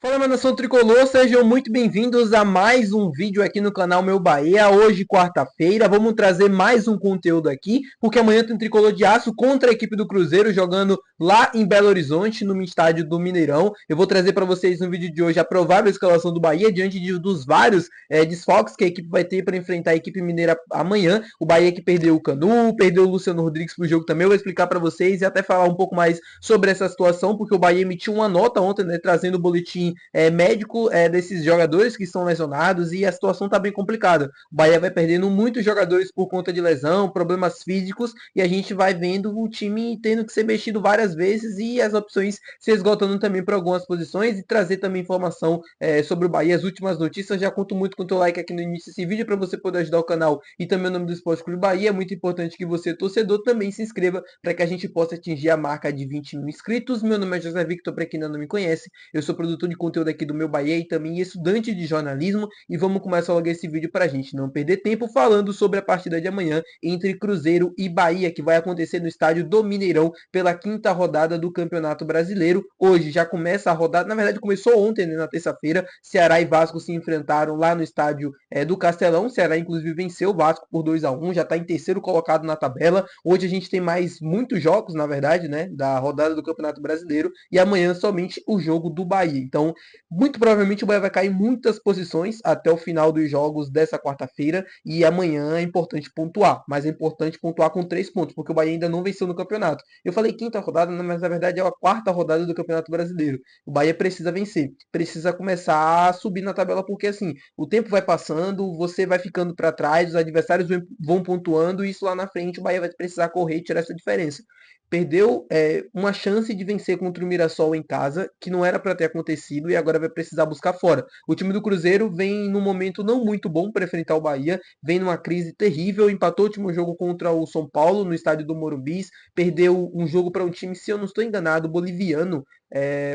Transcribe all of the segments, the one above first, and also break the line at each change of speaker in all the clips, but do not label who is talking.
Fala, minha nação tricolor, sejam muito bem-vindos a mais um vídeo aqui no canal Meu Bahia. Hoje, quarta-feira, vamos trazer mais um conteúdo aqui, porque amanhã tem Tricolor de Aço contra a equipe do Cruzeiro, jogando lá em Belo Horizonte, no estádio do Mineirão. Eu vou trazer para vocês no vídeo de hoje a provável escalação do Bahia, diante dos vários desfalques que a equipe vai ter para enfrentar a equipe mineira amanhã. O Bahia que perdeu o Canu, perdeu o Luciano Rodrigues para o jogo também. Eu vou explicar para vocês e até falar um pouco mais sobre essa situação, porque o Bahia emitiu uma nota ontem, né, trazendo o boletim médico desses jogadores que estão lesionados e a situação está bem complicada. O Bahia vai perdendo muitos jogadores por conta de lesão, problemas físicos, e a gente vai vendo o time tendo que ser mexido várias vezes e as opções se esgotando também para algumas posições, e trazer também informação sobre o Bahia, as últimas notícias. Já conto muito com o teu like aqui no início desse vídeo para você poder ajudar o canal e também o nome do Esporte Clube Bahia. É muito importante que você, torcedor, também se inscreva para que a gente possa atingir a marca de 20 mil inscritos. Meu nome é José Victor, para quem ainda não me conhece. Eu sou produtor de conteúdo aqui do Meu Bahia e também estudante de jornalismo, e vamos começar logo esse vídeo para a gente não perder tempo falando sobre a partida de amanhã entre Cruzeiro e Bahia, que vai acontecer no estádio do Mineirão pela quinta rodada do Campeonato Brasileiro. Hoje já começa a rodada, na verdade começou ontem, né, na terça-feira. Ceará e Vasco se enfrentaram lá no estádio do Castelão. Ceará inclusive venceu o Vasco por 2-1, já está em terceiro colocado na tabela. Hoje a gente tem mais muitos jogos, na verdade, né, da rodada do Campeonato Brasileiro, e amanhã somente o jogo do Bahia. Então, muito provavelmente o Bahia vai cair muitas posições até o final dos jogos dessa quarta-feira, e amanhã é importante pontuar, mas é importante pontuar com 3 pontos, porque o Bahia ainda não venceu no campeonato. Eu falei quinta rodada, mas na verdade é a quarta rodada do Campeonato Brasileiro. O Bahia precisa vencer, precisa começar a subir na tabela, porque assim, o tempo vai passando, você vai ficando para trás, os adversários vão pontuando, e isso lá na frente o Bahia vai precisar correr e tirar essa diferença. Perdeu uma chance de vencer contra o Mirassol em casa, que não era para ter acontecido, e agora vai precisar buscar fora. O time do Cruzeiro vem num momento não muito bom para enfrentar o Bahia, vem numa crise terrível, empatou o último jogo contra o São Paulo no estádio do Morumbi, perdeu um jogo para um time, se eu não estou enganado, boliviano,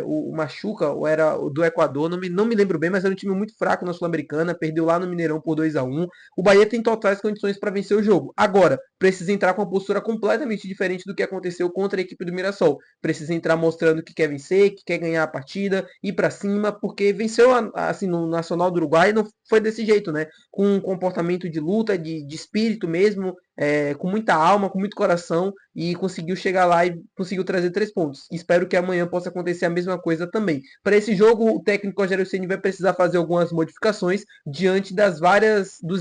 o Machuca, ou era do Equador, não me lembro bem, mas era um time muito fraco na Sul-Americana, perdeu lá no Mineirão por 2-1. O Bahia tem totais condições para vencer o jogo. Agora, precisa entrar com uma postura completamente diferente do que aconteceu contra a equipe do Mirassol. Precisa entrar mostrando que quer vencer, que quer ganhar a partida, ir para cima, porque venceu assim no Nacional do Uruguai, não foi desse jeito, né? Com um comportamento de luta, de espírito mesmo, com muita alma, com muito coração, e conseguiu chegar lá e conseguiu trazer 3 pontos. Espero que amanhã possa acontecer a mesma coisa também. Para esse jogo, o técnico Rogério Ceni vai precisar fazer algumas modificações diante dos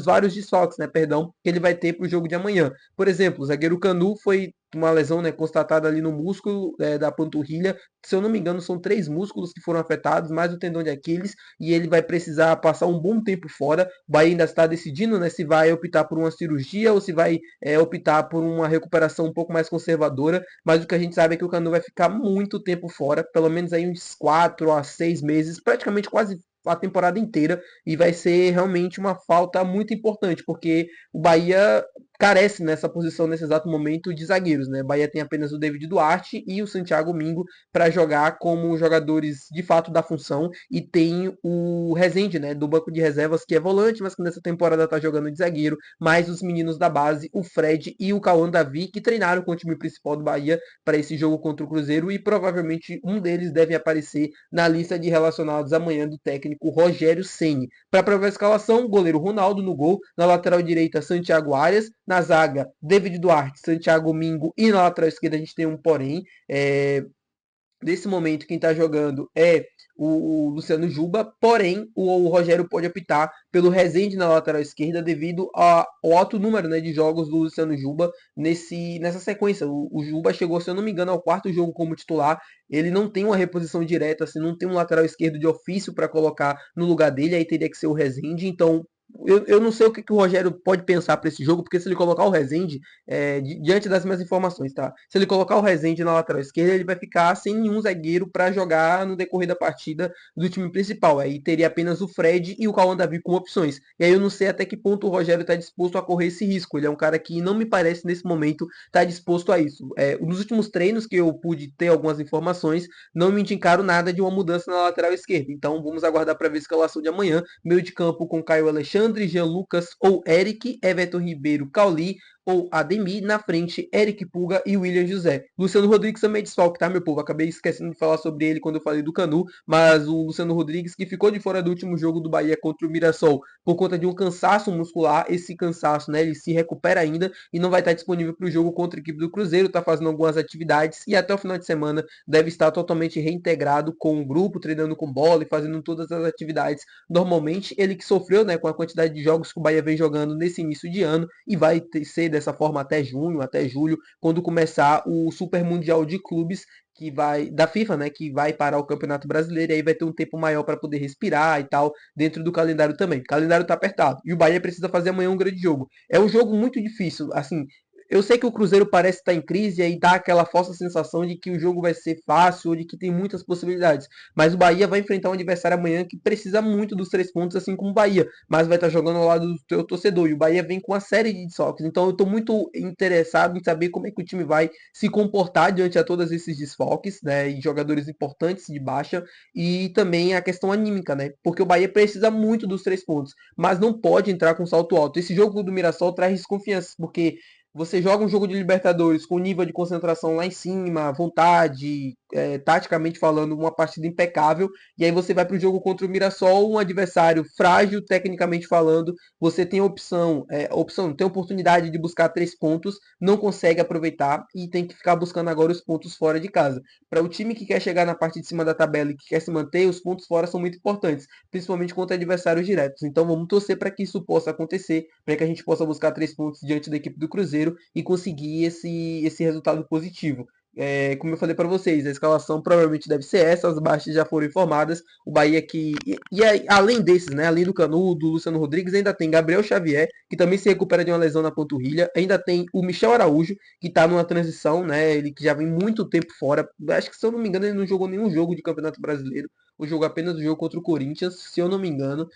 vários desfalques, né? Perdão, que ele vai ter para o jogo de amanhã. Por exemplo, o zagueiro Canu foi uma lesão, né, constatada ali no músculo da panturrilha. Se eu não me engano, são 3 músculos que foram afetados, mais o tendão de Aquiles, e ele vai precisar passar um bom tempo fora. O Bahia ainda está decidindo, né, se vai optar por uma cirurgia ou se vai optar por uma recuperação um pouco mais conservadora, mas o que a gente sabe é que o Canu vai ficar muito tempo fora, pelo menos aí uns 4 a 6 meses, praticamente quase a temporada inteira, e vai ser realmente uma falta muito importante, porque o Bahia carece nessa posição, nesse exato momento, de zagueiros, né? Bahia tem apenas o David Duarte e o Santiago Mingo para jogar como jogadores de fato da função, e tem o Rezende, né, do banco de reservas, que é volante, mas que nessa temporada está jogando de zagueiro, mais os meninos da base, o Fred e o Cauã Davi, que treinaram com o time principal do Bahia para esse jogo contra o Cruzeiro, e provavelmente um deles deve aparecer na lista de relacionados amanhã do técnico Rogério Ceni. Para provar a escalação, goleiro Ronaldo no gol, na lateral direita Santiago Arias, na zaga David Duarte, Santiago Mingo, e na lateral esquerda a gente tem um porém. Nesse momento quem está jogando é o Luciano Juba, porém o Rogério pode optar pelo Rezende na lateral esquerda devido ao alto número, né, de jogos do Luciano Juba nessa sequência. O Juba chegou, se eu não me engano, ao quarto jogo como titular. Ele não tem uma reposição direta, assim, não tem um lateral esquerdo de ofício para colocar no lugar dele, aí teria que ser o Rezende. Então eu não sei o que o Rogério pode pensar para esse jogo, porque se ele colocar o Rezende, diante das minhas informações, tá? Se ele colocar o Rezende na lateral esquerda, ele vai ficar sem nenhum zagueiro para jogar no decorrer da partida do time principal. Aí teria apenas o Fred e o Cauã Davi como opções. E aí eu não sei até que ponto o Rogério está disposto a correr esse risco. Ele é um cara que não me parece nesse momento estar disposto a isso. Nos últimos treinos que eu pude ter algumas informações, não me indicaram nada de uma mudança na lateral esquerda. Então vamos aguardar para ver a escalação de amanhã. Meio de campo com Caio Alexandre, Jean Lucas ou Eric, Everton Ribeiro, Cauli, ou Ademir, na frente Eric Pulga e William José. Luciano Rodrigues também é desfalque, tá, meu povo? Acabei esquecendo de falar sobre ele quando eu falei do Canu, mas o Luciano Rodrigues, que ficou de fora do último jogo do Bahia contra o Mirassol por conta de um cansaço muscular, esse cansaço, né, ele se recupera ainda e não vai estar disponível para o jogo contra a equipe do Cruzeiro, tá fazendo algumas atividades e até o final de semana deve estar totalmente reintegrado com o grupo, treinando com bola e fazendo todas as atividades normalmente. Ele que sofreu, né, com a quantidade de jogos que o Bahia vem jogando nesse início de ano e vai ser dessa forma até junho, até julho, quando começar o Super Mundial de Clubes que vai da FIFA, né, que vai parar o Campeonato Brasileiro e aí vai ter um tempo maior para poder respirar e tal, dentro do calendário também. O calendário tá apertado e o Bahia precisa fazer amanhã um grande jogo. É um jogo muito difícil, assim, eu sei que o Cruzeiro parece estar em crise e aí dá aquela falsa sensação de que o jogo vai ser fácil ou de que tem muitas possibilidades. Mas o Bahia vai enfrentar um adversário amanhã que precisa muito dos 3 pontos, assim como o Bahia. Mas vai estar jogando ao lado do seu torcedor. E o Bahia vem com uma série de desfalques. Então eu estou muito interessado em saber como é que o time vai se comportar diante a todos esses desfalques, né? E jogadores importantes de baixa. E também a questão anímica, né? Porque o Bahia precisa muito dos 3 pontos. Mas não pode entrar com salto alto. Esse jogo do Mirassol traz desconfiança. Porque você joga um jogo de Libertadores com nível de concentração lá em cima, vontade, taticamente falando, uma partida impecável, e aí você vai para o jogo contra o Mirassol, um adversário frágil, tecnicamente falando, você tem tem a oportunidade de buscar 3 pontos, não consegue aproveitar e tem que ficar buscando agora os pontos fora de casa. Para o time que quer chegar na parte de cima da tabela e que quer se manter, os pontos fora são muito importantes, principalmente contra adversários diretos. Então vamos torcer para que isso possa acontecer, para que a gente possa buscar 3 pontos diante da equipe do Cruzeiro e conseguir esse resultado positivo. Como eu falei para vocês, a escalação provavelmente deve ser essa, as baixas já foram informadas. O Bahia que. Além desses, né? Além do Canu, do Luciano Rodrigues, ainda tem Gabriel Xavier, que também se recupera de uma lesão na panturrilha. Ainda tem o Michel Araújo, que está numa transição, né? Ele que já vem muito tempo fora. Acho que, se eu não me engano, ele não jogou nenhum jogo de Campeonato Brasileiro. O jogo apenas o jogo contra o Corinthians, se eu não me engano,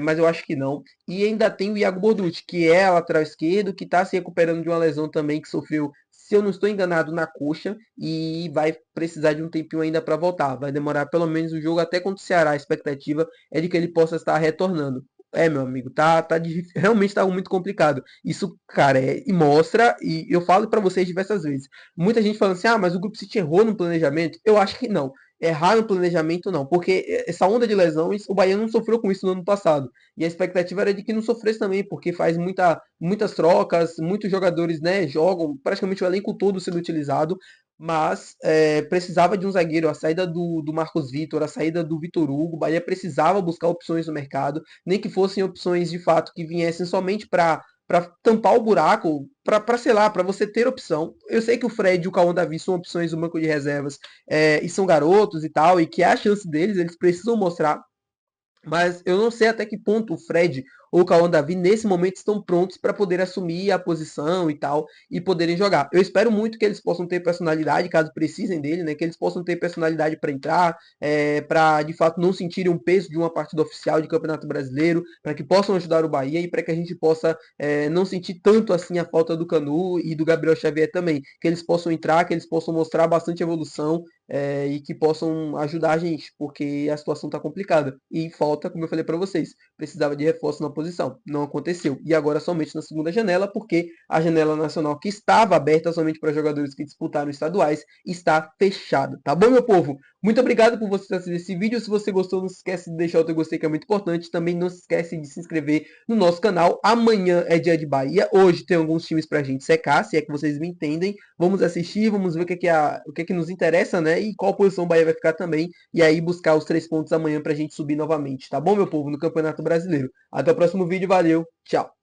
mas eu acho que não. E ainda tem o Iago Borducci, que é lateral esquerdo, que está se recuperando de uma lesão também que sofreu, se eu não estou enganado, na coxa e vai precisar de um tempinho ainda para voltar. Vai demorar pelo menos o jogo até contra o Ceará. A expectativa é de que ele possa estar retornando. Meu amigo, realmente tá muito complicado. Isso, cara, e mostra, e eu falo para vocês diversas vezes. Muita gente falando assim: "Ah, mas o Grupo City errou no planejamento". Eu acho que não. Errar no planejamento não, porque essa onda de lesões, o Bahia não sofreu com isso no ano passado. E a expectativa era de que não sofresse também, porque faz muitas trocas, muitos jogadores, né, jogam, praticamente o elenco todo sendo utilizado, mas precisava de um zagueiro. A saída do Marcos Vitor, a saída do Vitor Hugo, o Bahia precisava buscar opções no mercado, nem que fossem opções de fato que viessem somente para tampar o buraco, para sei lá, para você ter opção. Eu sei que o Fred e o Cauã Davi são opções do banco de reservas, e são garotos e tal, e que é a chance deles, eles precisam mostrar, mas eu não sei até que ponto o Fred ou o Cauã Davi nesse momento estão prontos para poder assumir a posição e tal e poderem jogar. Eu espero muito que eles possam ter personalidade, caso precisem dele, né? Que eles possam ter personalidade para entrar, para de fato não sentirem um peso de uma partida oficial de Campeonato Brasileiro, para que possam ajudar o Bahia e para que a gente possa não sentir tanto assim a falta do Canu e do Gabriel Xavier também. Que eles possam entrar, que eles possam mostrar bastante evolução, e que possam ajudar a gente, porque a situação está complicada. E falta, como eu falei para vocês, precisava de reforço na posição. Não aconteceu. E agora somente na segunda janela, porque a janela nacional que estava aberta somente para jogadores que disputaram estaduais está fechada. Tá bom, meu povo? Muito obrigado por você assistir esse vídeo. Se você gostou, não se esquece de deixar o teu gostei, que é muito importante. Também não se esquece de se inscrever no nosso canal. Amanhã é dia de Bahia. Hoje tem alguns times pra gente secar, se é que vocês me entendem. Vamos assistir, vamos ver o que é que nos interessa, né? E qual posição o Bahia vai ficar também. E aí buscar os 3 pontos amanhã pra gente subir novamente. Tá bom, meu povo? No Campeonato Brasileiro. Até o próximo vídeo. Valeu. Tchau.